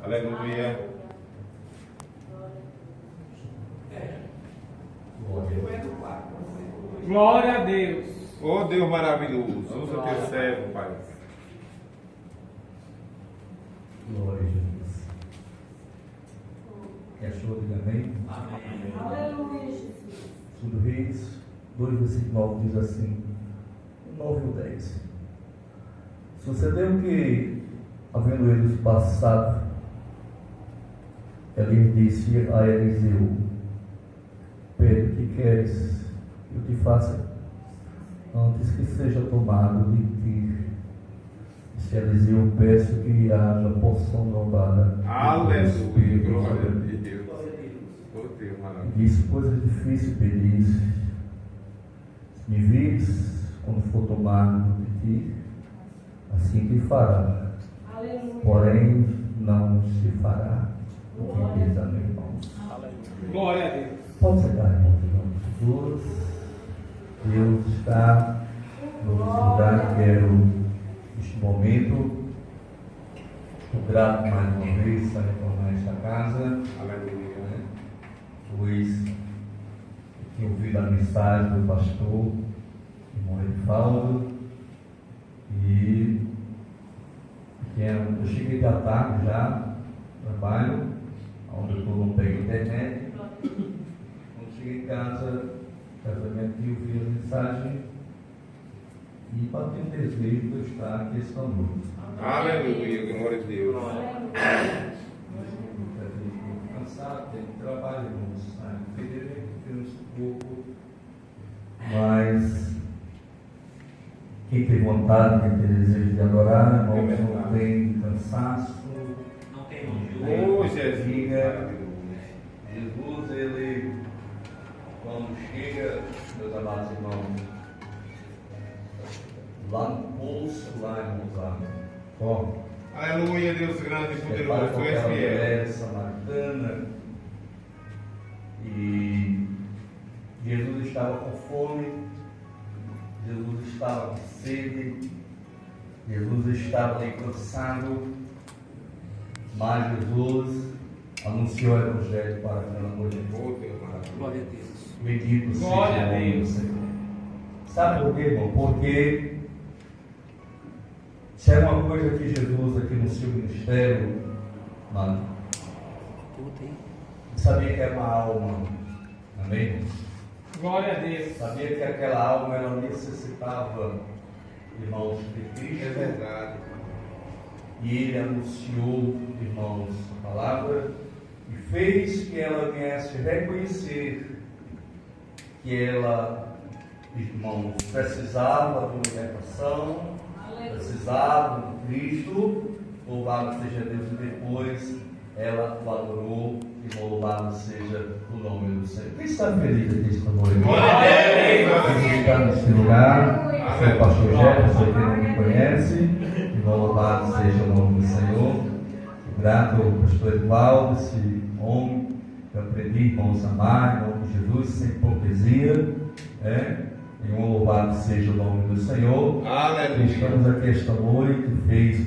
Aleluia. Glória a Deus. Oh Deus maravilhoso, usa teu servo, Pai. Glória a Jesus. Que achou, diga amém? Amém. Aleluia, Jesus. Segundo Reis 2, versículo 9 diz assim, 9 ou 10. Sucedeu que, havendo eles passado, ele disse a Eliseu: Pede o que queres que eu te faça, antes que seja tomado de ti. Disse Eliseu: Peço que haja porção dobrada. Aleluia, glória a Deus. Oh Deus maravilhoso. Disse: Coisa difícil pedis. Se me vires quando for tomado de ti, assim te fará. Aleluia. Porém, não se fará o que diz a meu irmão. Glória a Deus. Pode chegar, irmão, em nome de Jesus. Deus está no lugar. Quero, neste momento, estou grato mais uma vez por retornar a esta casa. Aleluia. Pois tinha ouvido a mensagem do pastor, irmão Edivaldo, e eu cheguei da tarde já, trabalho, onde eu estou, não pego internet. Quando cheguei em casa, casamento, eu ouvi a mensagem e bati um desejo de eu estar aqui esta noite. Aleluia, glória a Deus. Muitas vezes estou cansado, tenho trabalho, irmãos, fevereiro, um pouco, mas quem tem vontade, quem tem desejo de adorar, irmãos, não tem cansaço, Não tem Oh Jesus, maravilhoso. Jesus, ele, quando chega, meus amados irmãos, lá no pulso, lá, irmãos, lá, ó, Aleluia, Deus grande e prepara poderoso, com tu és aquela fiel. mulher samaritana, e Jesus estava com fome, Jesus estava com sede, Jesus estava ali cansado, mas Jesus anunciou o Evangelho para aquela mulher. Oh Deus maravilhoso. Glória a Deus. Bendito seja Glória a o nome do Deus. Senhor. Sabe por quê, irmão? Porque se é uma coisa que Jesus aqui no seu ministério, mano, Tudo aí. sabia que era uma alma, amém? Glória a Deus. Sabia que aquela alma ela necessitava, irmãos, de Cristo. É verdade. E ele anunciou, irmãos, a palavra e fez que ela viesse reconhecer que ela, irmãos, precisava de uma libertação, precisava de Cristo. Louvado seja Deus. E depois ela o adorou. E louvado seja o nome do Senhor. Quem está feliz aqui esta noite? Glória a Deus. Quem está nesse lugar? Sou o pastor Jefferson, quem não me conhece. E louvado seja o nome do Senhor. Grato ao pastor Edivaldo, esse homem que eu aprendi, irmãos, a amar, em nome de Jesus, sem hipocrisia. E um louvado seja o nome do Senhor. Aleluia. Estamos aqui esta noite,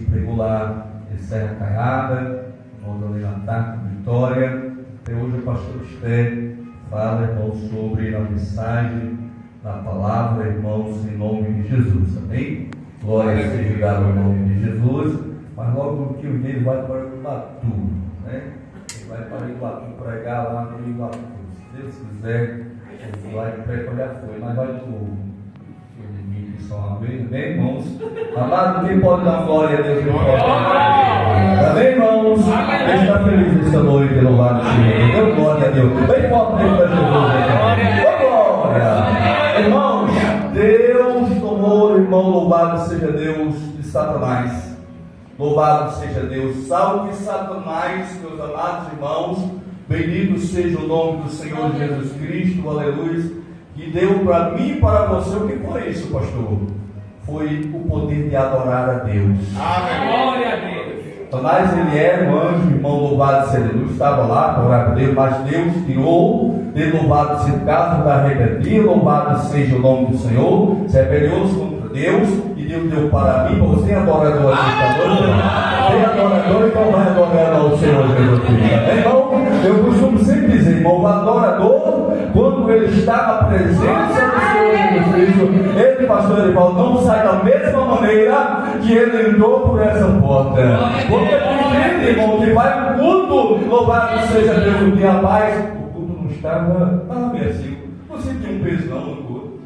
pregou lá em Serra Caiada, irmãos ali na Tarde, Vitória. Até hoje o pastor Esther fala, irmãos, sobre a mensagem da palavra, irmãos, em nome de Jesus. Amém? Glória seja dada ao nome de Jesus. Mas logo que o dia ele vai para o Iguatu, né? Ele vai para o Iguatu pregar lá no Iguatu. Se Deus quiser, ele vai pregar, já foi, mas vai de novo. Amém, irmãos? Amado, quem pode dar glória a Deus? Amém, irmãos? Quem está feliz nessa noite, louvado seja Deus? Glória a Deus. Bem forte para Jesus. Glória. Irmãos, Deus tomou, irmão, louvado seja Deus, de Satanás. Louvado seja Deus. Salve Satanás, meus amados irmãos. Bendito seja o nome do Senhor Jesus Cristo. Aleluia. Que deu para mim e para você. O que foi isso, pastor? Foi o poder de adorar a Deus. Glória a Deus. Satanás, ele era um anjo, irmão, louvado seja Deus, estava lá para orar por Deus, mas Deus tirou, dele louvado seja o caso da rebeldia, louvado seja o nome do Senhor, se rebelou-se contra Deus, e Deus deu para mim, para você adorador aqui, tem adorador, então vai adorar ao Senhor. está na presença do Senhor Jesus Cristo, ele, pastor Edivaldo, não sai da mesma maneira que ele entrou por essa porta. Porque tem gente, irmão, que vai no culto, louvado seja Deus, um dia mais, o culto não estava, bem assim, não sentiu um peso não no culto.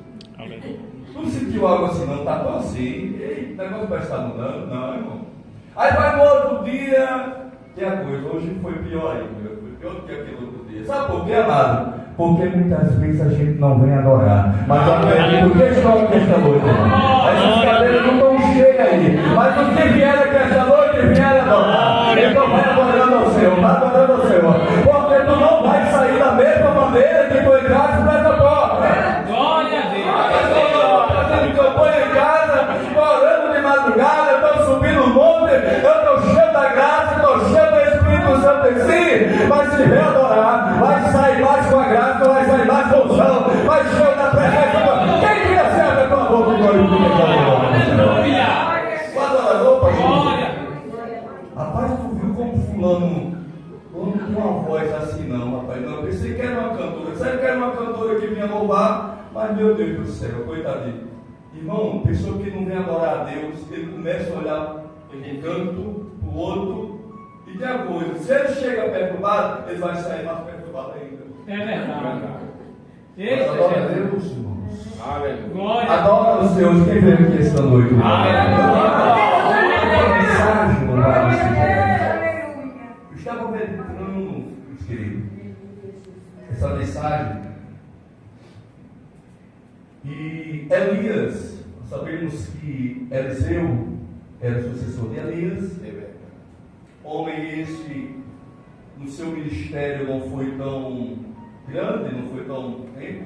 Não sentiu algo assim, não, está tão assim, o negócio vai estar mudando, não, irmão. Aí vai no outro dia, que a coisa, hoje foi pior ainda, foi pior do que aquele outro dia. Sabe por quê, amado? Porque muitas vezes a gente não vem adorar. Mas eu acredito que estou aqui esta noite, irmão. Essas cadeiras não estão cheias aí. Mas os que vieram aqui esta noite, vieram adorar. Então vai adorando ao Senhor, vai adorando ao Senhor. Porque tu não vai sair da mesma maneira que tu entraste por essa porta. Glória a Deus. Fazendo campanha em casa, orando de madrugada, eu estou subindo o monte, eu estou cheio da graça, estou cheio do Espírito Santo em si, mas se vem adorar, vai sair mais com a graça, vai sair mais com o unção, vai cheio da presença. Quem queria ser a tua boca e glorifica a tua boca? O adorador, pastor. Rapaz, tu viu como fulano não tem uma voz assim não, rapaz. Não, eu pensei que era uma cantora. Sabe que era uma cantora que vinha louvar, mas meu Deus do céu, coitadinho. Irmão, pessoa que não vem adorar a Deus, ele começa a olhar para um canto, para o outro, e tem a coisa, se ele chega perturbado, ele vai sair mais perturbado ainda. É verdade. Mas adora a Deus, irmãos. Aleluia. Glória. Adora o Senhor. Quem veio aqui esta noite? Mensagem, louvado seja Deus. Eu estava meditando, meus queridos, essa mensagem. E Elias, sabemos que Eliseu era sucessor de Elias. Homem esse, no seu ministério não foi tão grande, não foi tão tempo,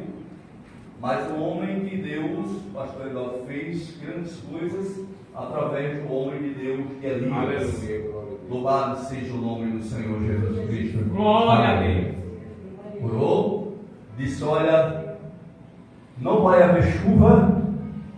mas o homem de Deus, pastor Edaldo, fez grandes coisas através do homem de Deus, Elias. Aleluia. Louvado seja o nome do Senhor Jesus Cristo. Glória a Deus. Orou, disse: olha, não vai haver chuva,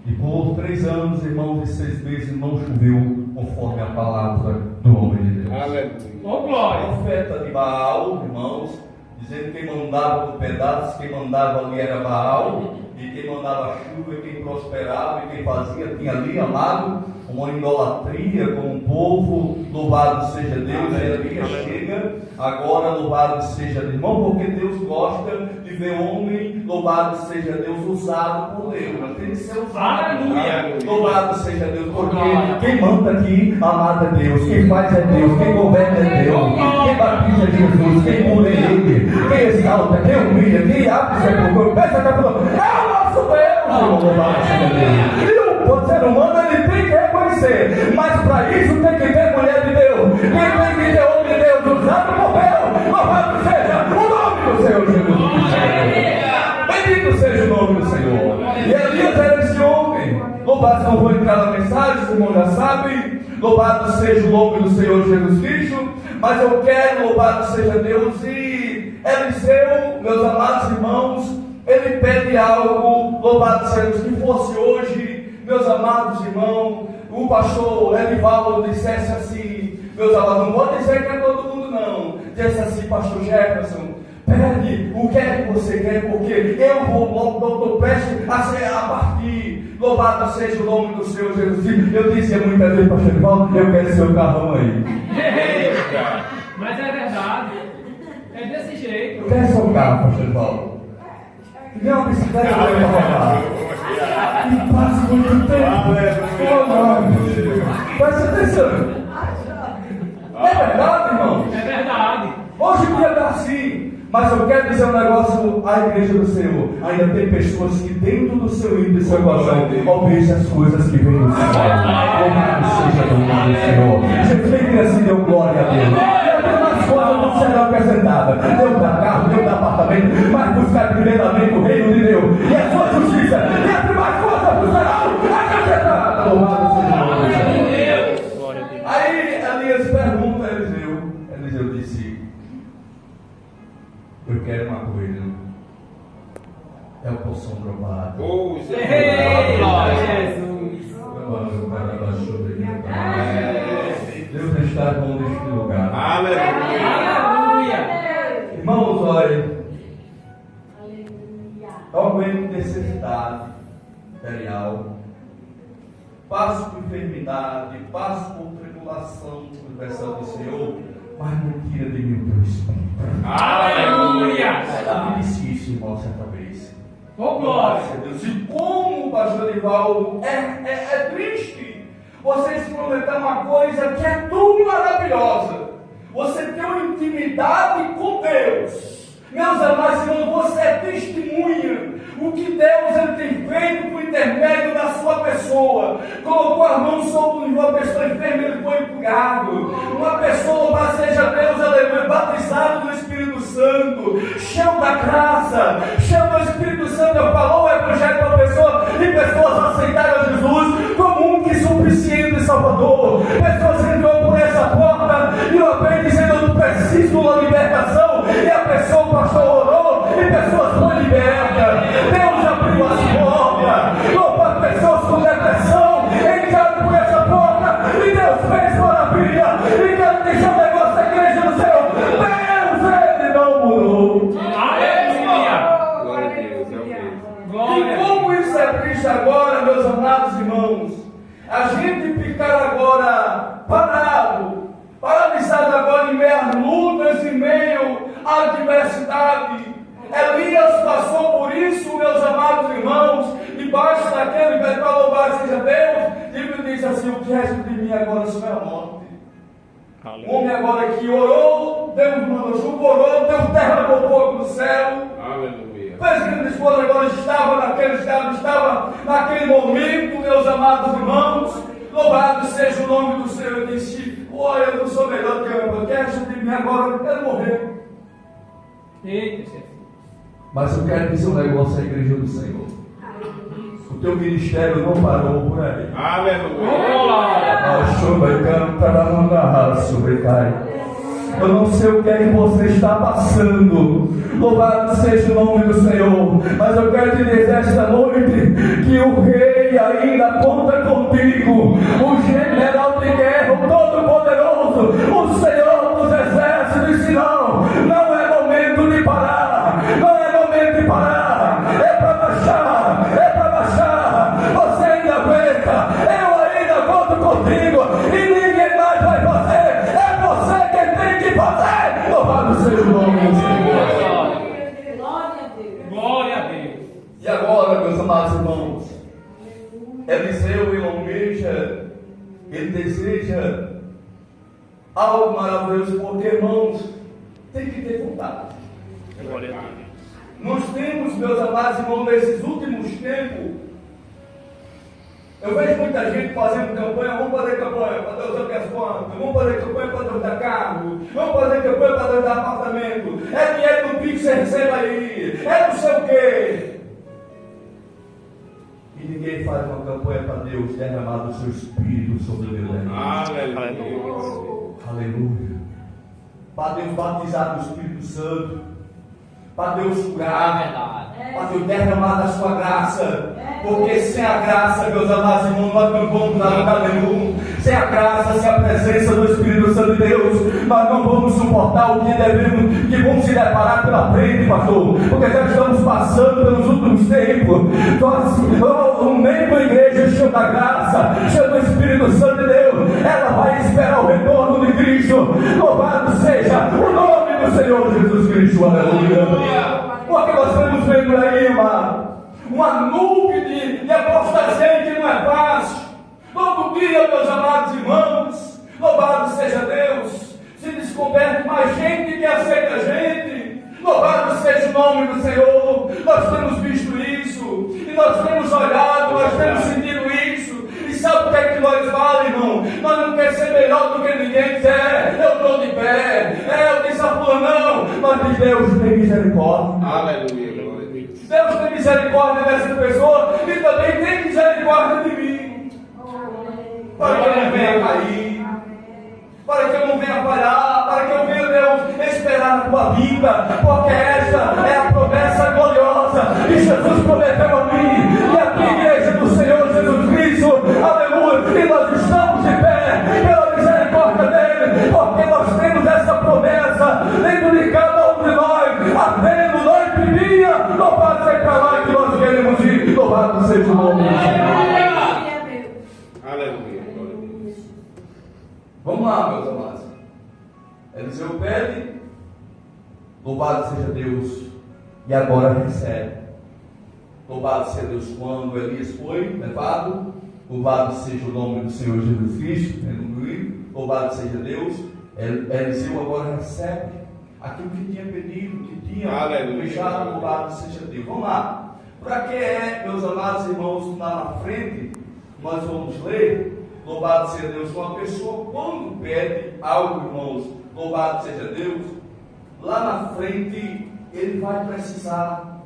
e por 3 anos, irmãos, e 6 meses não choveu, conforme a palavra do homem de Deus. Aleluia. Ô, glória. Profeta de Baal, irmãos, dizendo que quem mandava no pedaço, quem mandava ali era Baal, e quem mandava chuva, e quem prosperava, e quem fazia, tinha ali, amado, uma idolatria com o povo. Louvado seja Deus. E Elias chega agora, louvado seja Deus, irmão, porque Deus gosta de ver homem, louvado seja Deus, usado por Deus, mas tem que ser usado. Aleluia. Louvado seja Deus, porque quem manda aqui, amado, é Deus, quem faz é Deus, quem governa é Deus, quem batiza é Jesus, quem cura é Ele, quem exalta, quem humilha, quem abre o sepulcro, pensa que é o nosso Deus, irmão. Louvado seja Deus. E o ser humano, ele tem que reconhecer, mas para isso tem que ter mulher de Deus, quem tem que ter homem de Deus usado por Deus. Louvado seja o nome do Senhor Jesus. Bendito seja o nome do Senhor. E Elias era esse homem. Louvado, não vou entrar na mensagem, os irmãos já sabem. Louvado seja o nome do Senhor Jesus Cristo. Mas eu quero, louvado seja Deus. E Eliseu, meus amados irmãos, ele pede algo, louvado seja Deus, que fosse hoje, meus amados irmãos, o pastor Edivaldo dissesse assim, meus amados, não pode dizer que é todo mundo não, disse assim, pastor Jefferson, pede o que é que você quer, porque eu vou logo, doutor, preste a partir, louvado seja o nome do Senhor Jesus Cristo. Eu dizia muitas vezes, pastor Edivaldo, eu quero seu carrão aí. Mas é verdade. É desse jeito. Eu quero seu carro, pastor Edivaldo. Me dê uma bicicleta para eu roubar. E passe muito tempo. Oh, não. Presta atenção. Não é verdade, irmão? É verdade. Hoje em dia está assim. Mas eu quero dizer um negócio à igreja do Senhor. Ainda tem pessoas que dentro do seu íntimo e seu coração almejam as coisas que vêm do Senhor. Louvado seja o nome do Senhor. Jesus vem assim, deu glória a Deus. E as demais coisas não serão acrescentadas. Deus dá carro, Deus dá apartamento, mas buscar primeiramente o reino de Deus e a sua justiça. E as demais coisas não serão acrescentadas. Louvado seja o nome do Senhor. Aí Elias pergunta a Eliseu. Eliseu disse: eu quero uma coisa. É o poção dropado. Oh, Ei, glória a Jesus. Deus está bom neste lugar. Aleluia. Aleluia. Irmãos, olhem. necessidade material, passo por enfermidade, passo por tribulação, por pressão do Senhor, mas não tira de mim o teu espírito. Aleluia! Davi disse isso, irmão, certa vez. Ô glória! Deus. E como, pastor Edivaldo, é triste você experimentar uma coisa que é tão maravilhosa. Você tem uma intimidade com Deus. Meus amados irmãos, você é testemunha o que Deus ele tem feito por intermédio da sua pessoa. Colocou a mão sobre uma pessoa enferma, ele foi curado. Uma pessoa, mas seja Deus, aleluia, batizado no Espírito Santo, cheio da graça, cheio do Espírito Santo. Eu falou o Evangelho para a pessoa e pessoas aceitaram a Jesus como um que suficiente Salvador. Pessoas entrou por essa porta e eu bem dizendo: eu preciso de uma libertação. E a pessoa, o pastor, orou e pessoas foram libertas. Deus abriu as portas. Louva, pessoas com depressão entraram por essa porta e Deus fez maravilha. E quero deixar um negócio da igreja do céu: Deus, ele não mudou. Aleluia! Glória a Deus, é o mesmo. E como isso é triste agora, meus amados irmãos, a gente ficar agora paralisado agora em meio às lutas, em meio à adversidade. Elias passou por isso, meus amados irmãos, debaixo daquele que para louvar seja Deus. Ele disse assim: o que resta de mim agora só é a morte. O homem agora que orou, Deus mandou chuva, orou, Deus derramou fogo do céu. Aleluia. Mas que esposa agora estava naquele estado, estava naquele momento, meus amados irmãos. Louvado seja o nome do Senhor. Eu disse: olha, eu não sou melhor que eu quero de mim agora, eu quero morrer. Eita, chefe. Mas eu quero dizer um negócio à igreja do Senhor: o teu ministério não parou por aí. Aleluia. Eu não sei o que é que você está passando. Louvado seja o nome do Senhor. Mas eu quero te dizer esta noite que o rei ainda conta contigo. O general de guerra, o todo-poderoso, o Senhor dos exércitos, disse: não é momento de parar. Não é momento de parar. É para baixar. É para baixar. Você ainda aguenta. Eu ainda conto contigo. E ninguém mais vai fazer. É você quem tem que fazer. Louvado seja o nome do Senhor. Glória a Deus. Glória a Deus. E agora, meus amados irmãos, Eliseu ele almeja, ele deseja algo maravilhoso, porque, irmãos, tem que ter vontade. Glória a Deus. Nós temos, meus amados irmãos, nesses últimos tempos, eu vejo muita gente fazendo campanha: vamos fazer campanha para Deus dar as contas, vamos fazer campanha para Deus dar carro, vamos fazer campanha para Deus dar apartamento, é dinheiro do Pix, você recebe aí, é não sei o quê. E ninguém faz uma campanha para Deus derramar o seu Espírito sobre o meu Deus. Aleluia. Aleluia. Para Deus batizar do Espírito Santo, para Deus curar, para Deus derramar da sua graça. Porque sem a graça, meus amados irmãos, nós não vamos dar lugar nenhum. Sem a graça, sem a presença do Espírito Santo de Deus, nós não vamos suportar o que devemos, que vamos se deparar pela frente, pastor. Porque já estamos passando pelos últimos tempos. Um membro da igreja cheio da graça, cheio do Espírito Santo de Deus, ela vai esperar o retorno de Cristo. Louvado seja o nome do Senhor Jesus Cristo. Aleluia. Porque nós estamos vendo aí, irmão, uma nuvem de apostasia que não é fácil. Todo dia, meus amados irmãos, louvado seja Deus, se descobre mais gente que aceita a gente. Louvado seja o nome do Senhor. Nós temos visto isso, e nós temos olhado, nós temos sentido isso. E sabe o que é que nós falamos, irmão? Nós não queremos ser melhor do que ninguém. Dizer: eu estou de pé, eu disse a fulano, não. Mas Deus tem misericórdia. Aleluia. Deus tem misericórdia dessa pessoa e também tem misericórdia de mim. Para que eu não venha cair, para que eu não venha falhar, para que eu venha, Deus, esperar a tua vida, porque essa é a promessa gloriosa que Jesus prometeu a mim e a tua igreja do Senhor Jesus Cristo. Aleluia. E nós estamos de pé pela misericórdia dele, porque nós temos essa promessa dentro de cada um de nós. Havendo noite e dia, não pode ser para lá que nós queremos seja o nome do Senhor. Glória a Deus. Aleluia. Glória a Deus. Vamos lá, meus amados. Eliseu pede, louvado seja Deus, e agora recebe. Louvado seja Deus quando Elias foi levado. Louvado seja o nome do Senhor Jesus Cristo. Louvado seja Deus. Eliseu agora recebe aquilo que tinha pedido, que tinha deixado. Louvado seja Deus. Vamos lá. Para que meus amados irmãos, lá na frente, nós vamos ler. Louvado seja Deus. Uma pessoa, quando pede algo, irmãos, louvado seja Deus, lá na frente, ele vai precisar.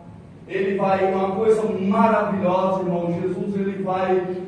Ele vai, uma coisa maravilhosa, irmão.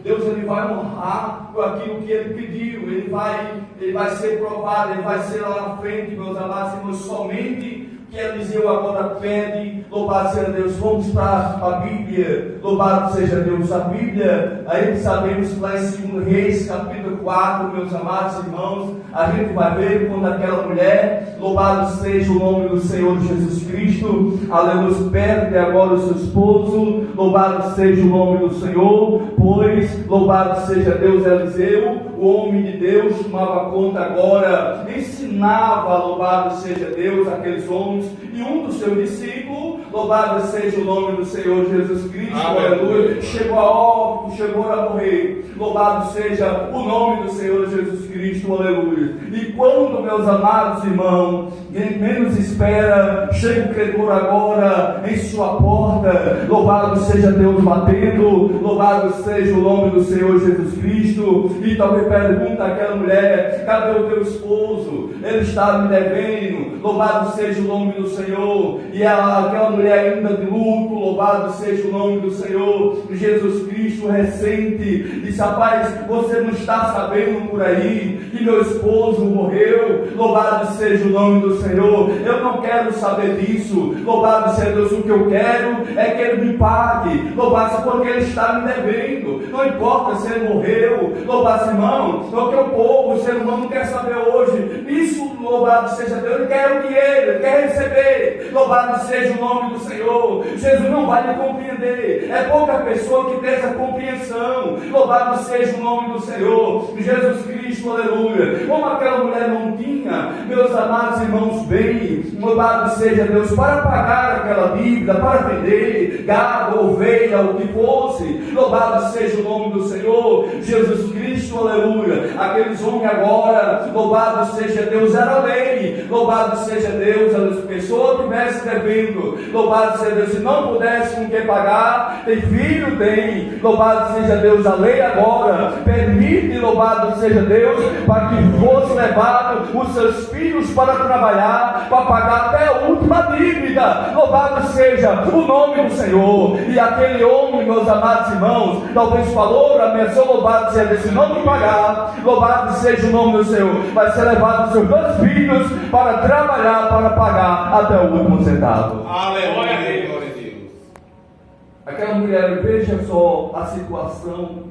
Deus ele vai honrar por aquilo que ele pediu. Ele vai ser provado, ele vai ser lá na frente, meus amados irmãos, somente que Eliseu agora pede. Louvado seja Deus. Vamos para a Bíblia. Louvado seja Deus. A Bíblia, aí sabemos que lá em 2 Reis, capítulo 4, meus amados irmãos, a gente vai ver quando aquela mulher, louvado seja o nome do Senhor Jesus Cristo, aleluia, perde agora o seu esposo. Louvado seja o nome do Senhor, pois, louvado seja Deus. Eliseu, o homem de Deus, tomava conta agora, ensinava, louvado seja Deus, aqueles homens, e um dos seus discípulos, louvado seja o nome do Senhor Jesus Cristo, aleluia, chegou a óbito, chegou a morrer. Louvado seja o nome do Senhor Jesus Cristo, aleluia. E quando, meus amados irmãos, quem menos espera, chega o credor agora em sua porta. Louvado seja Deus batendo, louvado seja o nome do Senhor Jesus Cristo. E talvez pergunta àquela mulher: cadê o teu esposo? Ele está me devendo. Louvado seja o nome do Senhor. E aquela mulher ainda de luto, louvado seja o nome do Senhor. Jesus Cristo recente disse: rapaz, você não está sabendo por aí que meu esposo morreu? Louvado seja o nome do Senhor. Eu não quero saber disso. Louvado seja Deus. O que eu quero é que ele me pague. Louvado seja, porque ele está me devendo. Não importa se ele morreu. Louvado, irmão, porque o povo, o ser humano não quer saber hoje. Isso, louvado seja Deus. Ele quer o dinheiro, ele quer receber. Louvado seja o nome do Senhor. Jesus não vai lhe compreender. É pouca pessoa que tem essa compreensão. Louvado seja o nome do Senhor. Jesus Cristo, aleluia. Como aquela mulher não tinha, meus amados irmãos, bem, louvado seja Deus, para pagar aquela dívida, para vender gado, ovelha, o que fosse. Louvado seja o nome do Senhor. Jesus Cristo, aleluia. Aqueles homens agora, louvado seja Deus, era lei. Louvado seja Deus, a pessoa que estivesse devendo, louvado seja Deus, se não pudesse com que pagar, tem filho, tem. Louvado seja Deus, a lei agora permite, louvado seja Deus, para que fosse levado os seus filhos para trabalhar, para pagar até a última dívida. Louvado seja o nome do Senhor. E aquele homem, meus amados irmãos, talvez falou, ameaçou, louvado seja Deus, se não me pagar, louvado seja o nome do Senhor, vai ser levado os seus dois filhos para trabalhar, para pagar até o último centavo. Aleluia. Glória a Deus. Aquela mulher, veja só a situação.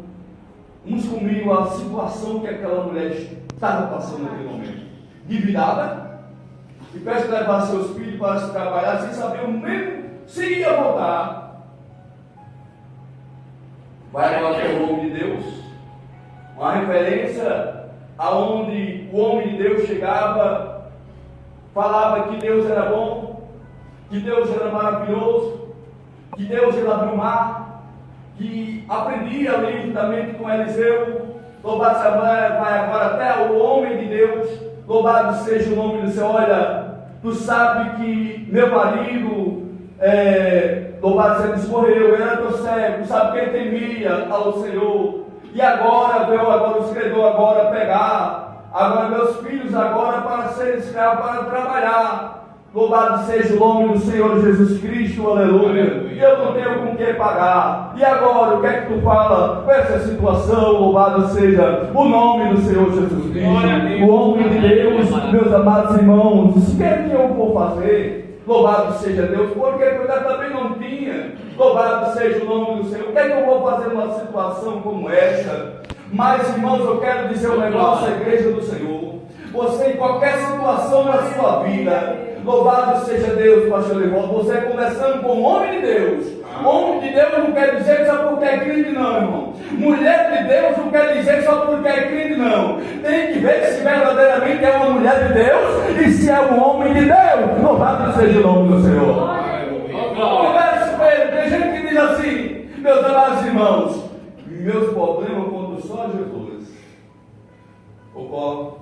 Uns comigo, a situação que aquela mulher estava passando naquele momento. Endividada, e pede que levar seus filhos para se trabalhar, sem saber o mesmo se ia voltar. Vai agora para o homem de Deus, uma referência aonde o homem de Deus chegava, falava que Deus era bom, que Deus era maravilhoso, que Deus era abriu o mar, que aprendia ali juntamente com Eliseu. Louvado seja, vai agora até o homem de Deus. Louvado seja o nome do Senhor. Olha, tu sabe que meu marido, louvado seja, morreu, ele era teu cego, tu sabe que ele temia ao Senhor. E agora veio agora o credor agora pegar, agora meus filhos agora para ser escravos, para trabalhar. Louvado seja o nome do Senhor Jesus Cristo, aleluia. E eu não tenho com que pagar. E agora, o que é que tu fala com essa situação? Louvado seja o nome do Senhor Jesus Cristo, o homem de Deus, meus amados irmãos. O que é que eu vou fazer? Louvado seja Deus, porque eu também não tinha. Louvado seja o nome do Senhor. O que é que eu vou fazer numa situação como essa? Mas, irmãos, eu quero dizer um negócio à igreja do Senhor. Você, em qualquer situação na sua vida, louvado seja Deus, pastor Levaldo, você conversando com um homem de Deus. Homem de Deus não quer dizer só porque é crente, não, irmão. Mulher de Deus não quer dizer só porque é crente, não. Tem que ver se verdadeiramente é uma mulher de Deus e se é um homem de Deus. Louvado seja o nome do Senhor. Converse com ele. Tem gente que diz assim: meus amados irmãos, meus problemas contam só Jesus. Ocorre.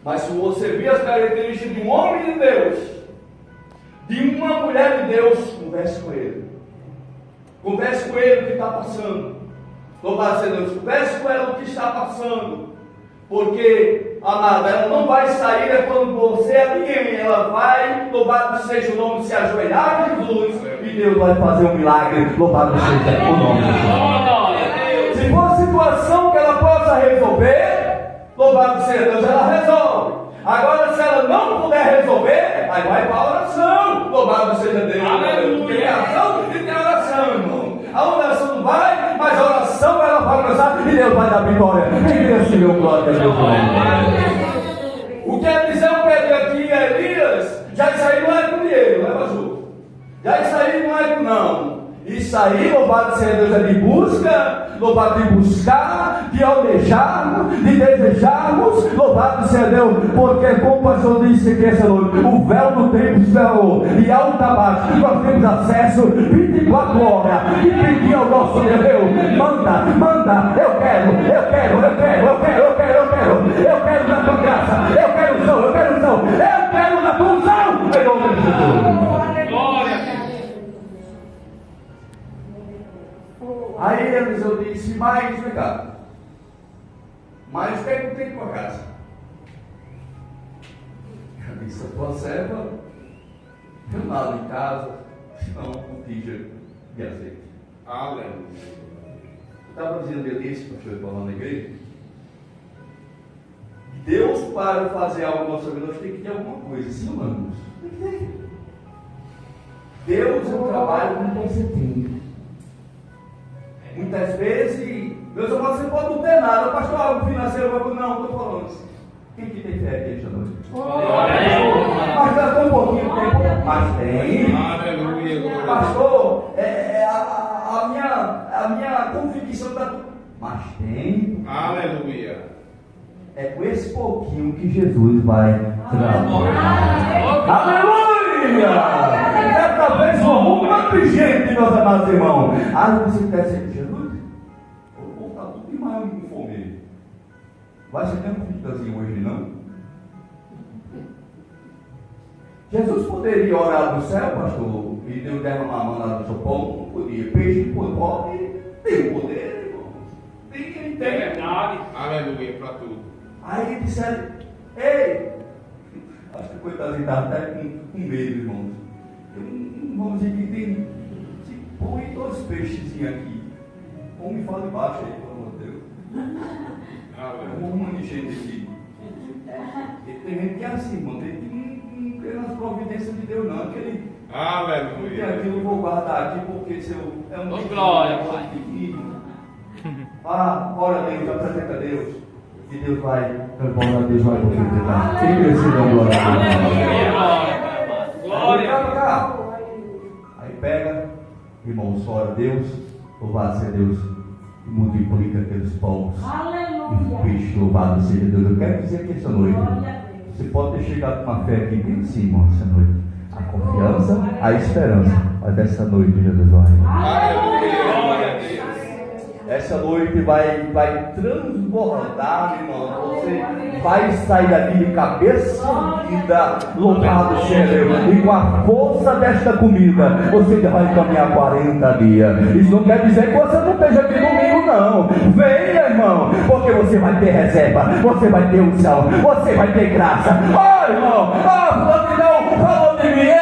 Mas se você vir as características de um homem de Deus, de uma mulher de Deus, converse com ele. Converse com ele o que está passando. Louvado seja Deus. Converse com ela o que está passando. Porque, amada, ela não vai sair é quando você é ninguém. Ela vai, louvado seja o nome, se ajoelhar a Jesus. E Deus vai fazer um milagre. Louvado seja o nome de Jesus. Se for situação que ela possa resolver, louvado seja Deus, ela resolve. Agora, se ela não puder resolver, aí vai para a oração. Louvado seja Deus. Aleluia. Tem ação e tem oração, irmão. A oração não vai, mas a oração ela vai começar e Deus vai dar vitória. Quem Deus te deu glória a Deus. O que Eliseu pede aqui é Elias. Já isso aí não é com dinheiro, não é, pastor? Já isso aí não é com não. Isso aí, louvado seja Deus, é de busca, louvado de buscar, de almejar, de desejarmos, louvado seja Deus, porque como o pastor disse aqui essa noite, o véu do tempo se velou, e alto abaixo, nós temos acesso 24 horas, e pedir ao nosso Deus, manda, eu quero na tua graça, eu quero na tua unção, em nome de Jesus. Glória a Deus. Aí Eliseu disse: mas vem cá, mas o que é que tem com a casa? Eu disse: a tua serva não nada em casa, senão um tija de azeite. Aleluia. Eu estava dizendo ele disse, pastor, falando na igreja, Deus, para fazer algo na nossa vida, nós temos que ter alguma coisa, sim, humanos. Deus é um trabalho com você tem. Muitas vezes, meus irmãos, você pode não ter nada, pastor, algo financeiro, não, estou falando assim. Quem que tem fé aqui esta noite? Mas já tem um pouquinho de tempo, mas tem. Aleluia. Pastor, a minha convicção está. Mas tem. Aleluia. É com esse pouquinho que Jesus vai transformar. Aleluia! Certa vez um monte de gente, meus amados irmãos. Você quer ser Jesus? Vou voltar tudo de maior com fome. Vai ser tempo de casinho hoje, não? Jesus poderia orar do céu, pastor, e Deus derramar a mão do seu pão? Não podia. Peixe pode, tem o poder, irmão. Tem. É verdade. Aleluia para tudo. Aí disseram: ei, acho que o coitadinho estava até com medo, irmãos. Vamos dizer que tem. Põe 2 peixes aqui. Um me fala embaixo aí, pelo amor de Deus. Aleluia. Um monte de gente aqui. Tem gente que é assim, irmão. Tem que não crer nas providências de Deus, não. Porque aquilo eu vou guardar aqui, porque se eu. É um glória, Pai. Ora a Deus, apresenta a Deus. E Deus vai transformar, Deus vai profetizar. Quem recebeu glória a Deus? Glória. Aí pega, irmão, ora a Deus, louvado seja Deus, e multiplica aqueles pães. E o peixe, louvado seja Deus. Eu quero dizer que essa noite, você pode ter chegado com uma fé aqui bem assim, irmão, essa noite. A confiança, a esperança. Mas dessa noite, Jesus vai. Essa noite vai transbordar, irmão. Você vai sair daqui de cabeça erguida, louvado seja Deus. E com a força desta comida, você vai caminhar 40 dias. Isso não quer dizer que você não esteja aqui domingo, não. Venha, irmão, porque você vai ter reserva, você vai ter unção, você vai ter graça. Irmão, não falou de mim.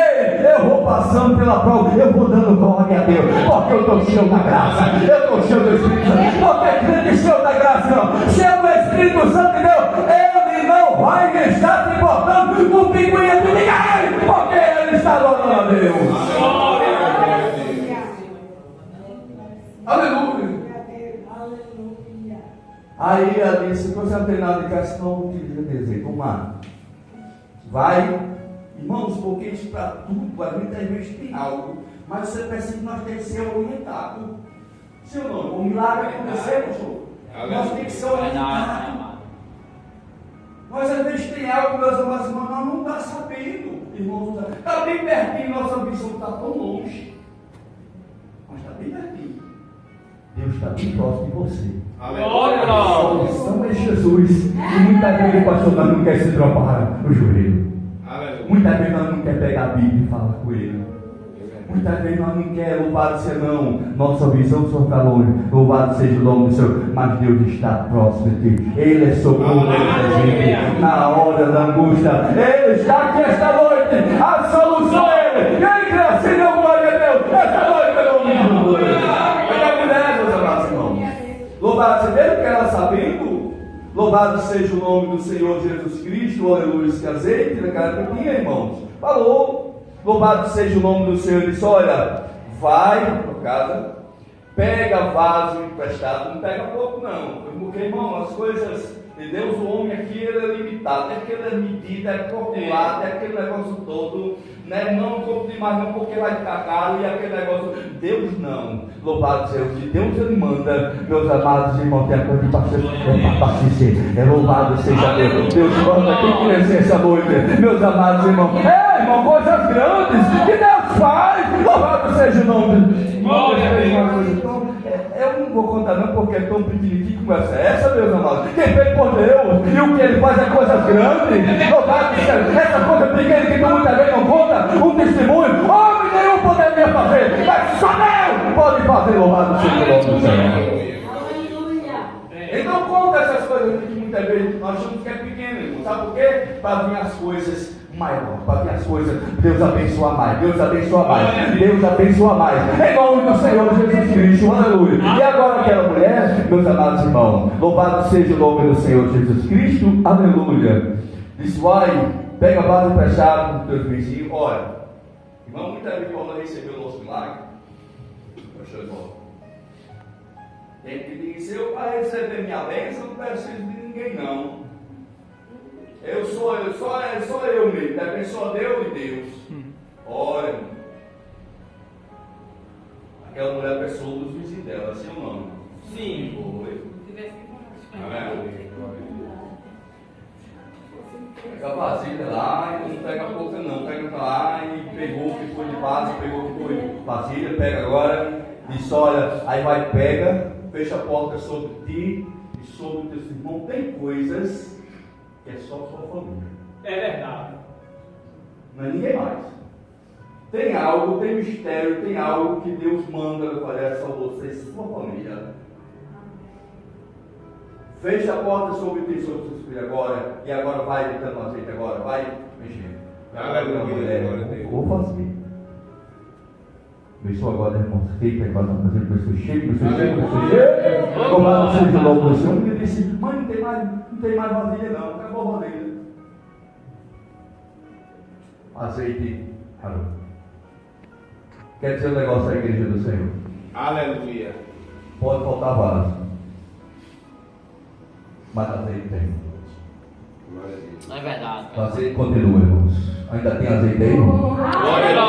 Eu vou passando pela prova, eu vou dando glória a Deus, porque eu estou cheio da graça, eu estou cheio do Espírito Santo, porque crente cheio da graça, não, cheio do Espírito Santo de Deus, ele não vai estar se importando com o pinguinho de ninguém, porque ele está adorando a Deus. Aleluia. Aí Aí ela disse, você não tem nada de casa, não utiliza desejo. Vamos vai, irmãos, porque isso para tudo, a gente às vezes tem algo, mas você percebe que nós temos que ser orientados. Sim ou não? O milagre aconteceu, pastor. Nós temos que ser orientados. Nós às vezes tem algo, meus amados irmãos, nós não estamos sabendo, irmãos. Está bem pertinho, nossa visão está tão longe. Mas está bem pertinho. Deus está bem próximo de você. Glória! A solução é Jesus. E muitas vezes, pastor, nós não queremos se dropar o joelho. Muitas vezes nós não queremos pegar a Bíblia e falar com ele. Muitas vezes nós não queremos, louvado seja não, nossa visão só está longe, louvado seja o nome do Senhor, mas Deus está próximo de ti, Ele é socorro da gente, na hora da angústia, Ele está aqui esta noite, a solução é Ele, quem crê assim, não, glória a Deus, esta noite é o nome do Deus. Olha a mulher, meus amados irmãos, louvado seja Ele, que ela sabendo, louvado seja o nome do Senhor Jesus Cristo, aleluia, esse azeite naquela capinha, irmãos, falou. Louvado seja o nome do Senhor. Ele disse, olha, vai para casa, pega vaso emprestado, não pega pouco não, porque irmão, as coisas de Deus, o homem aqui ele é limitado, é aquela medida, é calculado, é aquele negócio todo, né? Não compre demais não, porque vai ficar caro, e aquele negócio, Deus não, louvado seja o que Deus ele manda, meus amados irmãos, tem a coisa de paciência, é louvado seja Deus, Deus manda, quem crescer essa noite, meus amados irmãos, irmão, coisas grandes que Deus faz, louvado seja o nome de Deus. Então, eu não vou contar não, porque é tão pequenininho como essa, meus amados. Quem fez por Deus e o que Ele faz é coisas grandes. Louvado seja essa coisa pequena que muitas vezes não conta, um testemunho. Homem nenhum poderia fazer, mas só Deus pode fazer, louvado seja o nome do Senhor. Então conta essas coisas que muitas vezes nós achamos que é pequeno, irmão. Sabe por quê? Para vir as coisas maior, para vir as coisas, Deus abençoa mais, Deus abençoa mais, Deus abençoa mais, em nome do Senhor Jesus Cristo, aleluia. E agora aquela mulher, meus amados irmãos, louvado seja o nome do Senhor Jesus Cristo, aleluia. Disse, vai, pega vaso emprestado dos teus vizinhos, olha, irmão, muitas vezes quando recebeu o nosso milagre, deixa eu voltar. Tem que dizer, eu para receber minha bênção, não preciso de ninguém não. Só eu mesmo, depende só Deus e Deus. Olha, aquela mulher pessoa dos vizinhos dela, assim ou não? Sim. Foi. Pega a vasilha lá e não pega pouca não, pega lá e pegou o que foi de vaso, pegou o que foi vasilha, pega agora, diz, olha, aí vai, pega, fecha a porta sobre ti e sobre o teu irmão. Tem coisas que é só sua família. É verdade. Não é ninguém mais. Tem algo, tem mistério, tem algo que Deus manda fazer só você e sua família. Fecha a porta sobre ti, sobre seus filhos agora, e agora vai botando azeite agora, vai mexendo. Vou fazer. Abençoa agora, irmão. Feita agora, fazer pessoa cheia, pessoa cheia. Louvado seja o nome do Senhor. Ele disse, mãe, não tem mais vasilha não, acabou a vasilha. Azeite, parou. Quer dizer um negócio da igreja do Senhor? Aleluia. Pode faltar vaso, mas azeite tem. Não é verdade. Azeite continua, irmãos. Ainda tem azeite aí, irmão? Glória!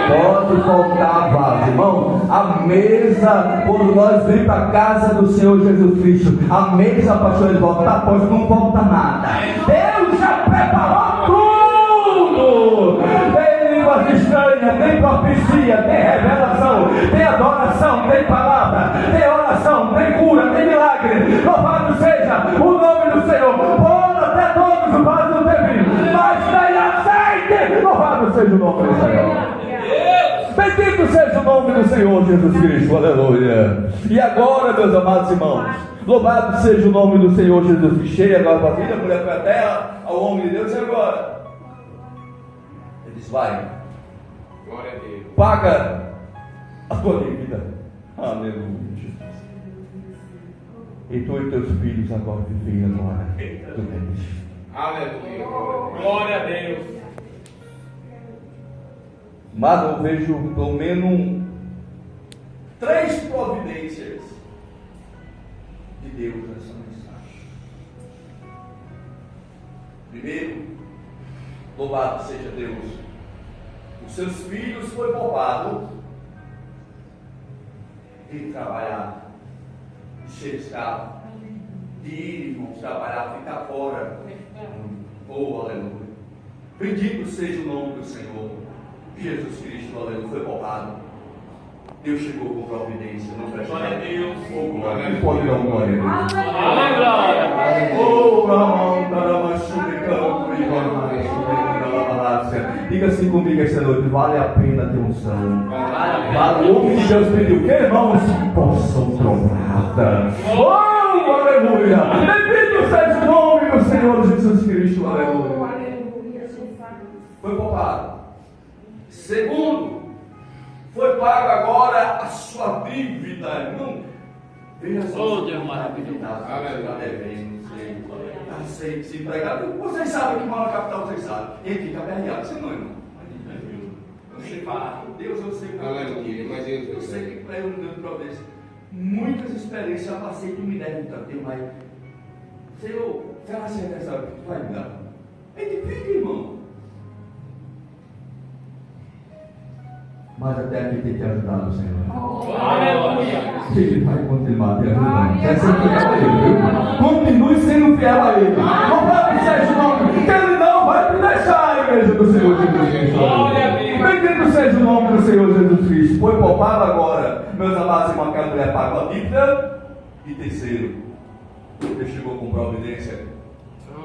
Pode faltar vaso, irmão. A mesa, quando nós vamos para a casa do Senhor Jesus Cristo, a mesa, pastor, ele volta, tá, pois não volta nada. Deus já preparou tudo. Tem línguas estranhas, tem profecia, tem revelação, tem adoração, tem palavra, tem oração, tem cura, tem milagre. Louvado seja o nome do Senhor. Pode até todos os vasos não ter vinho, mas tem azeite. Louvado seja o nome do Senhor. Bendito seja o nome do Senhor Jesus Cristo, aleluia. E agora, meus amados irmãos, louvado seja o nome do Senhor Jesus Cristo. Cheia agora para a vida, a mulher foi até ao homem de Deus, e agora? Ele disse, vai, Glória a Deus. paga a tua dívida, aleluia. E tu e teus filhos agora vivem agora, tu tens. Aleluia. Glória a Deus. Mas eu vejo pelo menos 3 providências de Deus nessa mensagem. Primeiro, louvado seja Deus, os seus filhos foi poupado de trabalhar, de ser escravo, de ir, irmãos, trabalhar, ficar fora. Oh, aleluia. Bendito seja o nome do Senhor. Jesus Cristo, aleluia, foi poupado. Deus chegou com providência, não fecha. Glória a Deus. Oh, glória. Que pode dar uma glória a Deus. Aleluia. Oh, Ramon, diga assim comigo esta noite: vale a pena ter unção. Vale, o homem de Deus pediu que irmãos possam trovar. Oh, aleluia. Bendito seja o nome do Senhor Jesus Cristo, aleluia. Foi poupado. Segundo, foi pago agora a sua dívida, irmão. Veja só. Oh, Deus maravilhoso. Está devendo, está desempregado. Vocês sabem que mora na capital, vocês sabem. E fica aperreado, você não, irmão. Eu sei que Deus, eu sei que eu sei que para eu não deu providência. Muitas experiências já passei que me devem tanto, mas Senhor, será que você vai me dar? É difícil, irmão. Mas até aqui tem que ajudar o Senhor. Aleluia. Ele vai continuar te ajudando. Quer ser fiel a Ele, viu? Continue sendo fiel a Ele. Não vai seja o nome, que Ele não vai te deixar, a igreja do Senhor Jesus Cristo. Glória a Deus. Bendito seja o nome do Senhor Jesus Cristo. Foi poupado agora, meus amados irmãos, que a mulher pagou a dívida. E terceiro, Deus chegou com providência.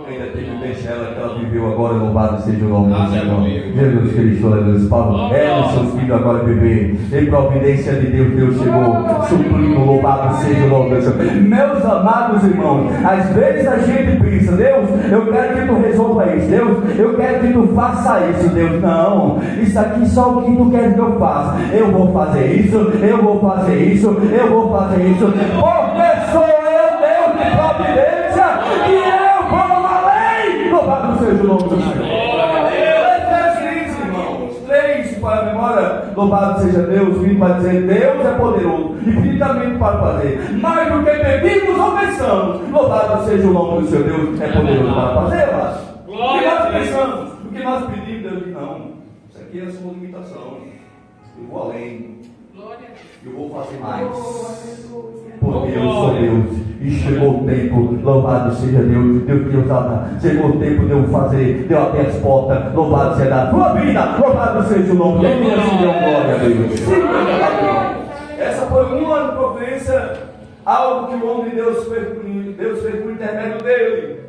Ainda teve bem ela que ela viveu agora, louvado seja o nome do Senhor. Jesus Cristo, aleluia. Paulo, ela e seu filho agora viver. Em providência de Deus, Deus chegou, suprindo, louvado seja o nome do Senhor. Meus amados irmãos, às vezes a gente pensa: Deus, eu quero que tu resolva isso. Deus, eu quero que tu faça isso. Deus, não, isso aqui só o que tu quer que eu faça. Eu vou fazer isso, eu vou fazer isso, eu vou fazer isso. Porque sou eu, Deus de providência, que eu vou além. Louvado seja o nome do Senhor. Irmãos, 3 para a memória. Louvado seja Deus. Vim para dizer: Deus é poderoso infinitamente para fazer mais do que pedimos ou pensamos. Louvado seja o nome do seu Deus, é poderoso para fazer. O que nós pensamos, o que nós pedimos, Deus diz: não, isso aqui é a sua limitação. Eu vou além. Eu vou fazer mais. Porque eu sou Deus. E chegou o tempo, louvado seja Deus, chegou o tempo de eu fazer, de eu abrir as portas, louvado seja a tua vida, louvado seja o nome de Deus, glória a Deus. Essa foi uma providência, algo que o homem de Deus fez por intermédio dele.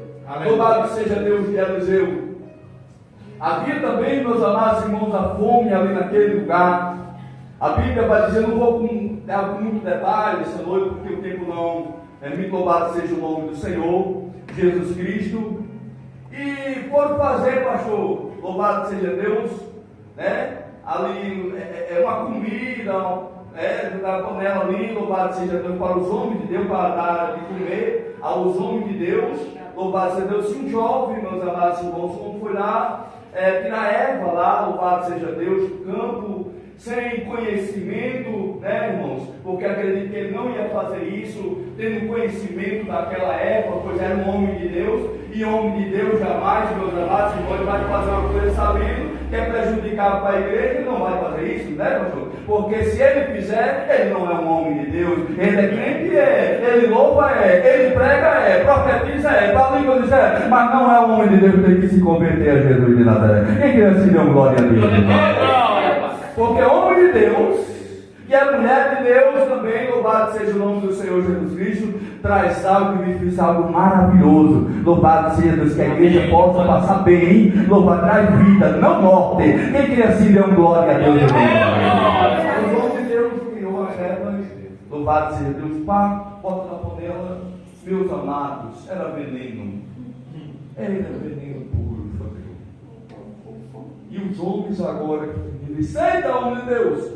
Louvado seja Deus de Eliseu. Havia também, meus amados irmãos, a fome ali naquele lugar. A Bíblia vai dizer, não vou dar muito detalhe essa noite, porque o tempo não é muito. Louvado seja o nome do Senhor, Jesus Cristo. E foram fazer, pastor, louvado seja Deus, né? Ali é uma comida, na panela ali, louvado seja Deus, para os homens de Deus, para dar de comer aos homens de Deus, louvado seja Deus. Se um jovem, meus amados irmãos, como foi lá, tirar erva lá, louvado seja Deus, campo, sem conhecimento, né, irmãos? Porque acredito que ele não ia fazer isso tendo conhecimento daquela época, pois era um homem de Deus, e homem de Deus jamais, meus amados irmãos, vai fazer uma coisa sabendo que é prejudicado para a igreja. Ele não vai fazer isso, né, pastor? Porque se ele fizer, ele não é um homem de Deus. Ele é crente, ele louva, ele prega, profetiza, fala língua, mas não é um homem de Deus, tem que se converter a Jesus de Nazaré. Quem quer se dar glória a Deus? Porque homem de Deus e a mulher de Deus também, louvado seja o nome do Senhor Jesus Cristo, traz algo que me fez algo maravilhoso. Louvado seja Deus, que a igreja possa passar bem, louvado, traz vida, não morte. Quem queria assim dar glória a Deus? O nome de Deus criou as ervas, louvado seja Deus, pá, bota na panela, meus amados, era veneno. Era veneno puro, e os homens agora, ele senta, homem de Deus,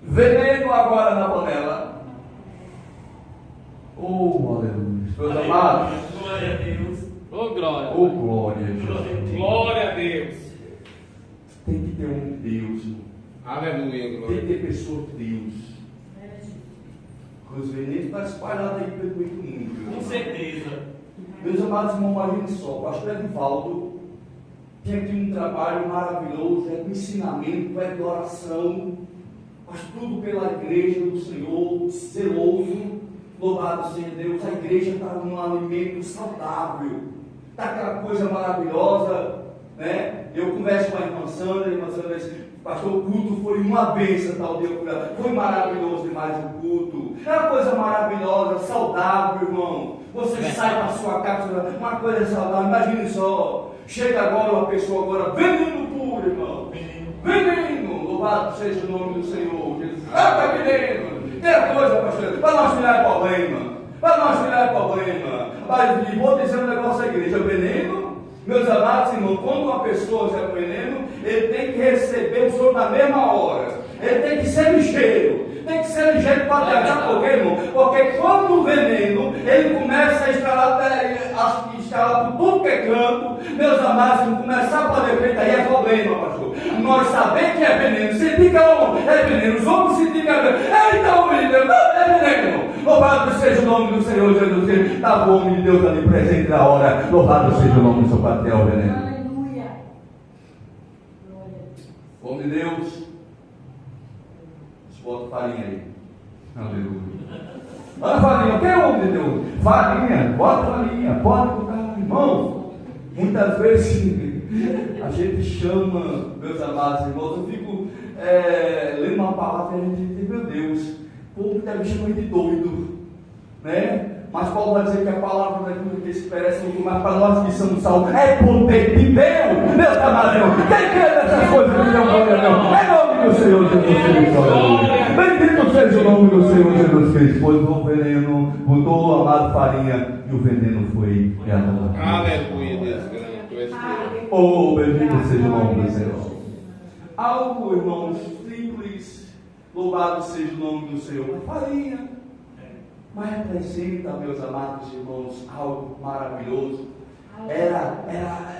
veneno agora na panela. Oh, aleluia, meus amados. Glória a Deus. Oh, glória. Oh, glória a Deus. Glória a Deus. Tem que ter um Deus. Aleluia, Tem glória. que ter pessoas de Deus. Os venenos estão espalhados aí pelo mundo. Com certeza. Meus amados irmãos, imagine só, o pastor Edivaldo tinha aqui um trabalho maravilhoso, de ensinamento, de oração, mas tudo pela igreja do Senhor, zeloso, louvado seja Deus. A igreja está num alimento saudável, está aquela coisa maravilhosa, né? Eu converso com a irmã Sandra disse, pastor, o culto foi uma bênção, tal dia, foi maravilhoso demais o culto, é uma coisa maravilhosa, saudável, irmão. Você sai da sua casa, uma coisa saudável, imagine só, chega agora uma pessoa agora, veneno puro, irmão, veneno, louvado seja o nome do Senhor, Jesus, tá veneno, tem a coisa, pastor, para nós tirar problema, mas vou dizer um negócio à igreja, veneno, meus amados irmãos, quando uma pessoa usa veneno, ele tem que receber o Senhor na mesma hora, ele tem que ser ligeiro para tratar, porque, irmão, porque quando o veneno, ele começa a instalar por tudo que é canto, meus amados irmãos, começar a poder feito, aí é problema, pastor. Nós sabemos que é veneno, se diga é veneno, os homens se digam é veneno, então, homem de Deus, não é veneno. Louvado seja o nome do Senhor Jesus Cristo. Estava o homem de Deus ali presente na hora. Louvado seja o nome do seu patriarca veneno. Aleluia. Homem de Deus. Bota farinha aí. Aleluia. Olha a farinha. Quem é o homem de Deus? Farinha. Bota farinha. Pode botar. Irmão, muitas vezes a gente chama, meus amados irmãos, eu fico lendo uma palavra e a gente diz, meu Deus, o povo deve chamar de doido, né? Mas Paulo vai dizer que a palavra daquilo que se parece muito mais para nós que somos salvos é poder de Deus, meus amados irmãos. Quem quer dessas coisas que não glória a Deus? É nome do Senhor Jesus Cristo. Bendito seja o nome do Senhor Jesus Cristo. Pois o veneno botou o amado farinha e o veneno foi reanimado. Aleluia, Deus grande. Oh, bendito seja o nome do Senhor. Algo, irmãos, simples, louvado seja o nome do Senhor. Farinha, mas representa, meus amados irmãos, algo maravilhoso.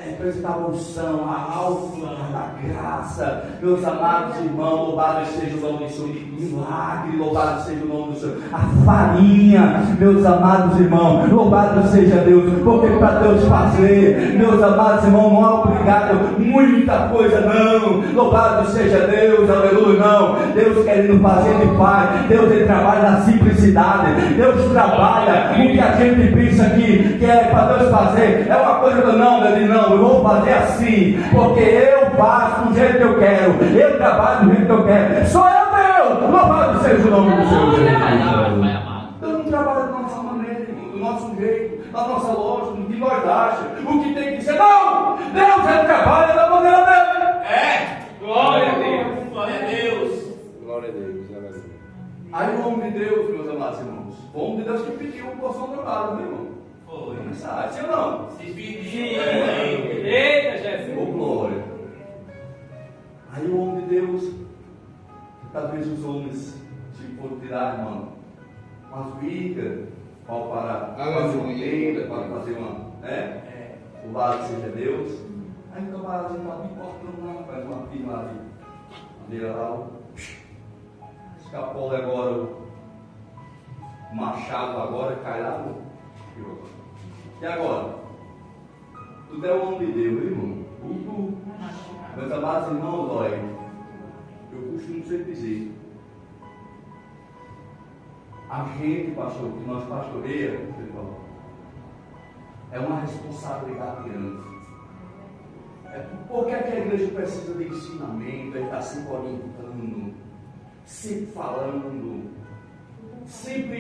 Representava a unção, a alma da graça, meus amados irmãos, louvado seja o nome do Senhor, milagre, louvado seja o nome do Senhor, a farinha, meus amados irmãos, louvado seja Deus, porque para Deus fazer, meus amados irmãos, não é obrigado muita coisa, não, louvado seja Deus, aleluia, não, Deus querendo fazer, Ele faz, Deus ele trabalha na simplicidade, Deus trabalha o que a gente pensa que é para Deus fazer, é uma coisa que eu vou fazer assim, porque eu faço do jeito que eu quero, eu trabalho do jeito que eu quero, sou eu Deus, louvado seja o nome do Senhor Jesus. Eu não trabalho da nossa maneira, do nosso jeito, da nossa lógica, do que nós achamos, o que tem que ser, não, Deus ele trabalha da maneira dele. Glória a Deus. Glória a Deus. Glória a Deus, aleluia. Aí o homem de Deus, meus amados irmãos, o homem de Deus que pediu uma porção do trabalho, meu irmão. Foi. Sim ou não? Se pediu. Eita, Jesus. Oh, glória. Aí o homem de Deus, talvez os homens, se for tirar, irmão, umas vigas, para Aleluia. para fazer uma, né? Louvado seja Deus. Aí o camarada está bem cortando lá, faz uma firma ali, madeira lá, escapou agora, o machado agora, cai lá no. E agora? Tudo é o homem de Deus, irmão. Tudo. Meus amados irmãos, olha, eu costumo sempre dizer, a gente, pastor, que nós pastoreamos, é uma responsabilidade grande. Por que a igreja precisa de ensinamento, ele está sempre orientando, sempre falando, sempre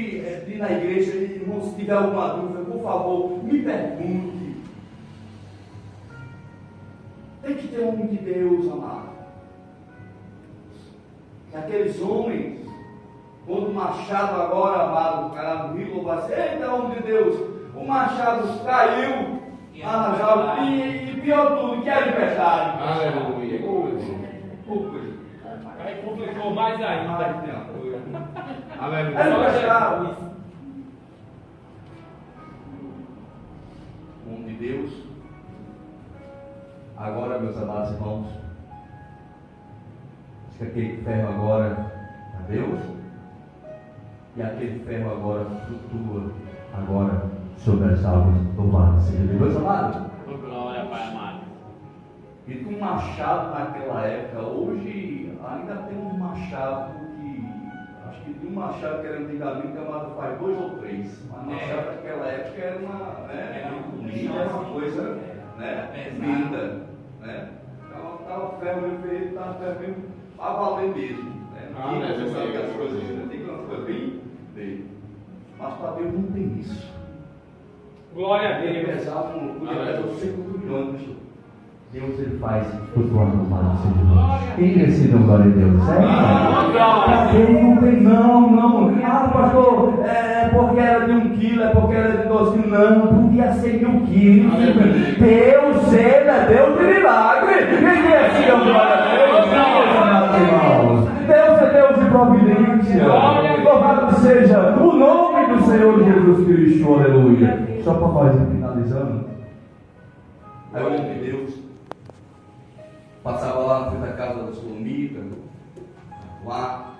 ir na igreja, irmão, se tiver alguma dúvida, por favor, me pergunte. Tem que ter um homem de Deus, amado. E aqueles homens, quando o machado agora, amado, o cara do rio, vai dizer, eita, homem de Deus, o machado caiu, e pior tudo, que era empresário. Aleluia. Aí complicou mais ainda. Aleluia. Era empresário. O homem de Deus. Agora, meus amados irmãos, diz que aquele ferro agora é Deus, e aquele ferro agora flutua agora sobre as águas. Louvado seja Deus, amado. Glória, Pai amado. E com um machado naquela época, hoje ainda tem um machado que, acho que de um machado que era antigamente, amado, faz 2 ou 3. Mas machado naquela época era uma, né, era uma coisa, né, linda, né. Estava ferro feito, estava ferro mesmo, a valer mesmo, né. Você sabe que as coisas antigas foi bem dele. Mas para Deus não tem isso. Glória a Ele Deus. pesava eu sei quantos milhões, Deus ele faz flutuando no mar seja Deus. Quem decide glória a Deus? Ele não tem não. Ah, pastor, é porque era de 1 quilo, é porque era de 2 quilos. Não, podia ser de 1 quilo. Deus, ele é Deus de milagre. Quem decide glória a Deus? Deus é Deus de providência. Louvado seja o nome do Senhor Jesus Cristo. Aleluia. Só para nós finalizando. Aí o homem de Deus passava lá na frente da casa da Solomita, lá,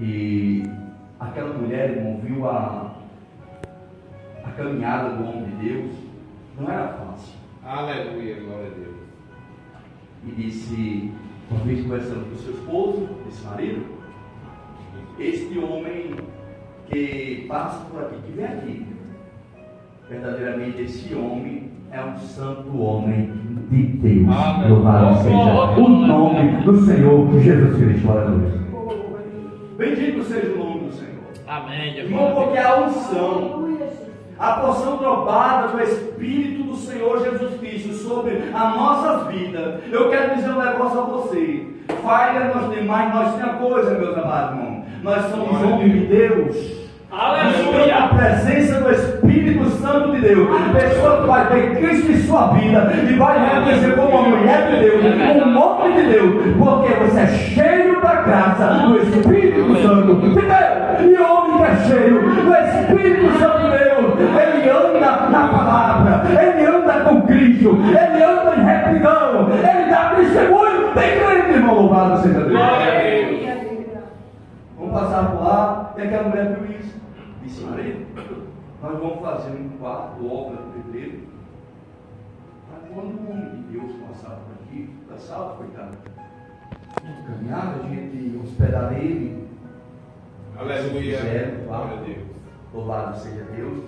e aquela mulher, irmão, viu a caminhada do homem de Deus, não era fácil. Aleluia, glória a Deus. E disse, uma vez conversando com o seu esposo, esse marido, este homem que passa por aqui, que vem aqui, verdadeiramente esse homem é um santo homem de Deus. Louvado seja o nome do Senhor Jesus Cristo. Aleluia. Bendito seja o nome do Senhor. Amém. Irmão, porque a unção, a porção dobrada do Espírito do Senhor Jesus Cristo sobre as nossas vidas. Eu quero dizer um negócio a você. Falha nós demais, nós temos a coisa, meus amados irmãos. Nós somos homens de Deus. Aleluia! A presença do Espírito Santo de Deus. A pessoa que vai ter Cristo em sua vida e vai reconhecer como uma mulher de Deus, um homem de Deus, porque você é cheio da graça do Espírito Santo de Deus. E o homem que é cheio do Espírito Santo de Deus, ele anda na palavra, ele anda com Cristo, ele anda em retidão, ele dá testemunho. Tem crente, irmão, louvado seja Deus. Glória a Deus. Vamos passar por lá, e aquela mulher viu isso. Disse, marido, nós vamos fazer um quarto, obra de pedreiro. Mas quando o homem de Deus passar por aqui, fica salvo, coitado. Caminhar, a gente hospedar ele. Aleluia, glória a Deus. Louvado seja Deus.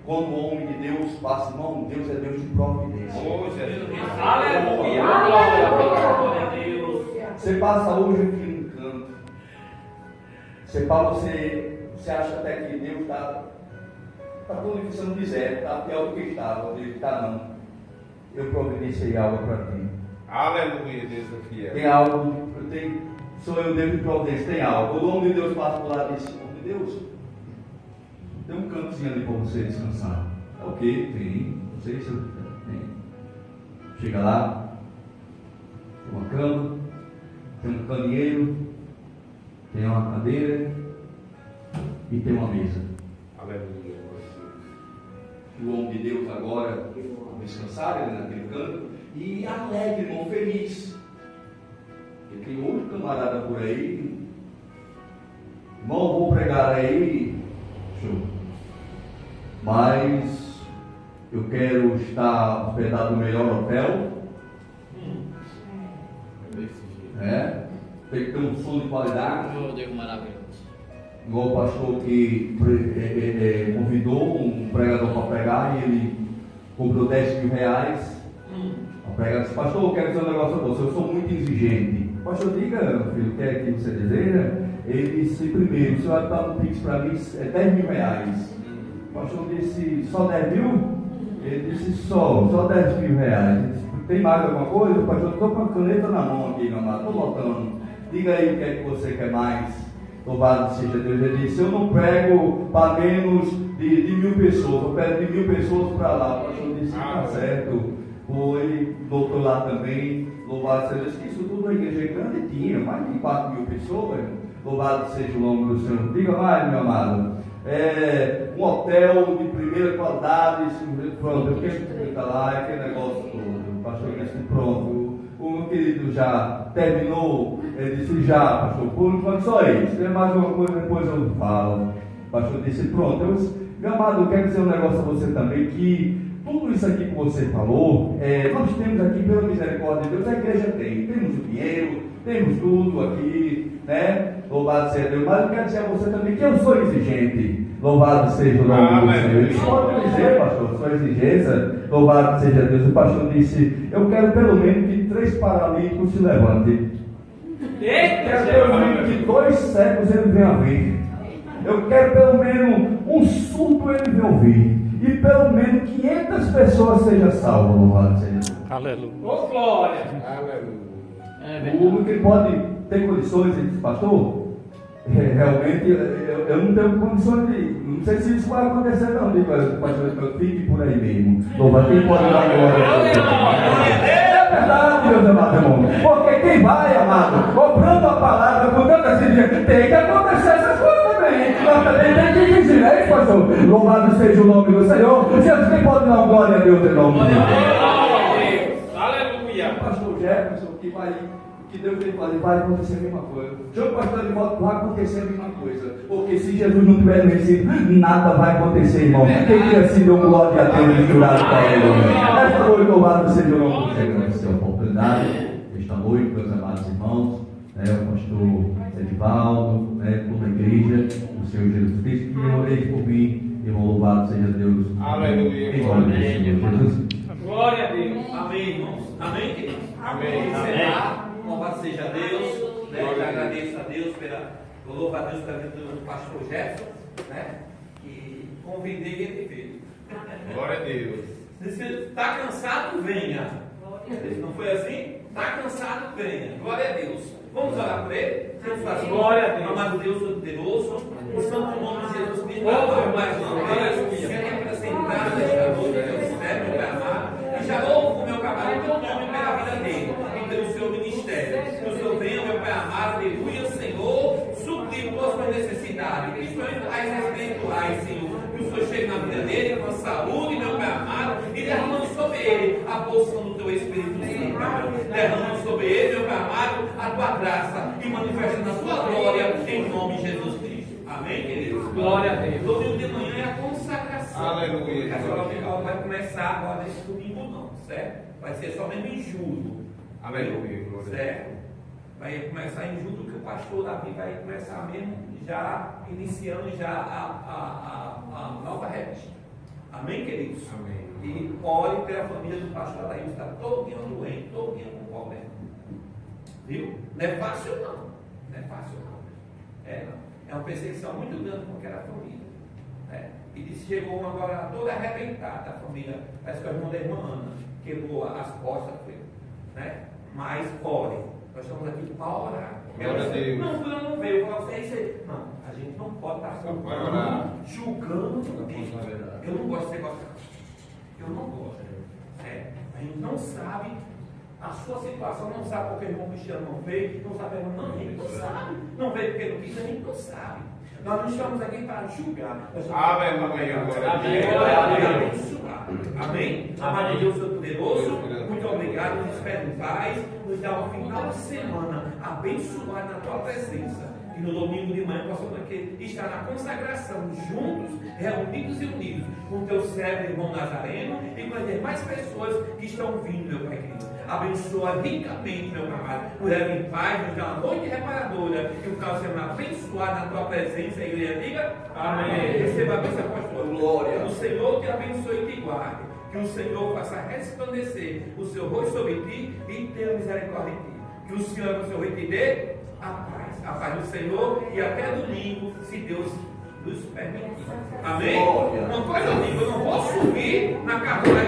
Quando o homem de Deus passa, irmão, Deus é Deus de providência. Oh, Jesus. Aleluia. Glória a Deus. Você passa hoje aqui no canto. Você acha até que Deus está todo difícil no deserto, está pior do que estava. Ele está não. Eu providenciei algo para ti. Aleluia, Deus é fiel. Tem algo, sou eu Deus de providência, tem algo. O nome de Deus passa por lá e diz, nome de Deus, tem um cantozinho ali para você descansar. É o quê? Tem. Não sei se eu tenho. Chega lá, tem uma cama, tem um candeeiro, tem uma cadeira e tem uma mesa. Aleluia. O homem de Deus agora descansar ele naquele canto e alegre, irmão, feliz. E tem outro camarada por aí, irmão, vou pregar aí, show. Mas eu quero estar hospedado no melhor hotel. Tem que ter um som de qualidade. Oh, Deus maravilhoso. Igual o pastor que convidou um pregador para pregar e ele cobrou 10 mil reais. A pregar disse, pastor, eu quero dizer um negócio a você, eu sou muito exigente. Pastor, diga, filho, o que é que você deseja? Ele disse, primeiro, o senhor vai dar um pix para mim, é 10 mil reais. O pastor disse, só 10 mil? Ele disse, só 10 mil reais. Ele disse, tem mais alguma coisa? O pastor, estou com a caneta na mão aqui, meu amado, estou botando. Diga aí o que é que você quer mais. Louvado seja Deus. Ele disse, eu não prego para menos de 1000 pessoas, eu prego de 1000 pessoas para lá. O pastor disse, está certo. Foi, voltou lá também. Louvado seja Deus. Isso tudo a igreja grande tinha, mais de 4.000 pessoas. Louvado seja o nome do Senhor. Diga mais, meu amado. Um hotel de primeira qualidade, pronto, eu quero ficar lá, aquele negócio todo. O pastor disse, pronto. O meu querido já terminou. Ele disse, já, pastor, por enquanto só isso. Se tem mais alguma coisa, depois eu falo. O pastor disse, pronto, meu amado, eu quero dizer um negócio a você também, que tudo isso aqui que você falou, nós temos aqui, pela misericórdia de Deus, a igreja temos o dinheiro, temos tudo aqui, né? Louvado seja Deus. Mas eu quero dizer a você também que eu sou exigente. Louvado seja o nome do Senhor. Eles podem dizer, pastor, sua exigência, louvado seja Deus. O pastor disse, eu quero pelo menos que 3 paralíticos se levantem. Quero pelo menos que 2 cegos ele venha ver. Eu quero pelo menos um surdo ele venha ouvir. E pelo menos 500 pessoas sejam salvas, louvado seja Deus. Aleluia. Ô, glória. Aleluia. O único que pode ter condições, ele disse, pastor, realmente eu não tenho condições de. Não sei se isso vai acontecer, não. Digo, pastor, eu fique por aí mesmo. Louvado, quem pode dar glória? É verdade, meus amados irmãos. Porque quem vai, amado, cobrando a palavra com tanta certeza, tem que acontecer essas coisas também. Nós também tem que dizer, né, pastor? Louvado seja o nome do Senhor. Jesus, quem pode dar glória a Deus em nome de Deus? Aleluia. O pastor Jefferson, que Deus tem que fazer, vai acontecer a mesma coisa. João pastor de volta, vai acontecer a mesma coisa. Porque se Jesus não tiver no ensino, nada vai acontecer, irmão. Quem tinha sido um glória a Deus misturado com ele? Esta noite, louvado seja o nome do Senhor. Essa é a oportunidade, esta noite, meus amados irmãos, o pastor Edivaldo, toda a igreja, o Senhor Jesus Cristo, que eu orei por mim, e louvado seja Deus. Aleluia. Em nome de Jesus. Glória a Deus. Amém, irmãos. Amém, queridos? Amém. Louvado seja Deus. Né? Eu agradeço a Deus eu louvo a Deus pela vida do pastor Jefferson, né? Que convidei ele veio. Glória a Deus. Se está cansado, venha. Não foi assim? Está cansado, venha. Glória a Deus. Vamos orar por ele? Glória a Deus. Amado Deus Todo-Poderoso, o santo nome de Jesus Cristo, mais uma vez, representado nesta noite, Deus serve, meu Pai amado, e já louvo o meu camarada, teu nome pela vida dele, e pelo seu ministério. Que o Senhor venha, meu Pai amado, aleluia, Senhor, suprir todas as suas necessidades, principalmente as espirituais, Senhor. Que o Senhor chegue na vida dele com saúde, meu Pai amado, e derramando sobre ele a porção do teu Espírito Santo, derramando sobre ele, meu Pai amado, a tua graça e manifestando a tua glória em nome de Jesus Cristo. Amém, queridos? Glória a Deus. Domingo de manhã é a consagração. Aleluia. Essa hora vai começar agora nesse domingo, não, certo? Vai ser somente em julho. Aleluia. Glória a Deus. Certo? Vai começar em julho, que o pastor Davi vai começar mesmo, já iniciando já a nova revista. Amém, queridos? Amém. E ore pela família do pastor Daí, está todo dia doente, todo dia com problema. Viu? Não é fácil não. Não é fácil não. É uma perseguição muito grande com aquela família. E disse, chegou agora toda arrebentada a família. Parece que a irmã da irmã Ana quebrou as costas. Mas ore. Nós estamos aqui para orar. Glória a Deus. Não, fulano não veio. Eu falo assim, não, a gente não pode estar julgando ninguém. Eu não gosto de negócio. Eu não gosto. A gente não sabe a sua situação, não sabe porque o irmão Cristiano não veio, não sabe, não, a gente não sabe. Não veio porque não quis, a gente não sabe. Nós não estamos aqui para julgar. Aleluia. Amém? Amado Deus Todo-Poderoso, muito obrigado, nos espero em paz, nos dá um final de semana abençoado na tua presença. E no domingo de manhã possamos aqui estar na consagração, juntos, reunidos e unidos, com o teu servo, irmão Nazareno, e com as demais pessoas que estão vindo, meu Pai querido. Abençoa ricamente, meu amado. Nos leva em paz, nos dá uma noite reparadora, e o final de semana abençoado na tua presença, a igreja diga amém. Receba a bênção apostólica. Glória. O Senhor te abençoe e te guarde. Que o Senhor faça resplandecer o seu rosto sobre ti e tenha misericórdia de ti. Que o Senhor te dê a paz do Senhor, e até domingo, se Deus nos permitir. Amém? Uma coisa eu digo, eu não vou subir na carruagem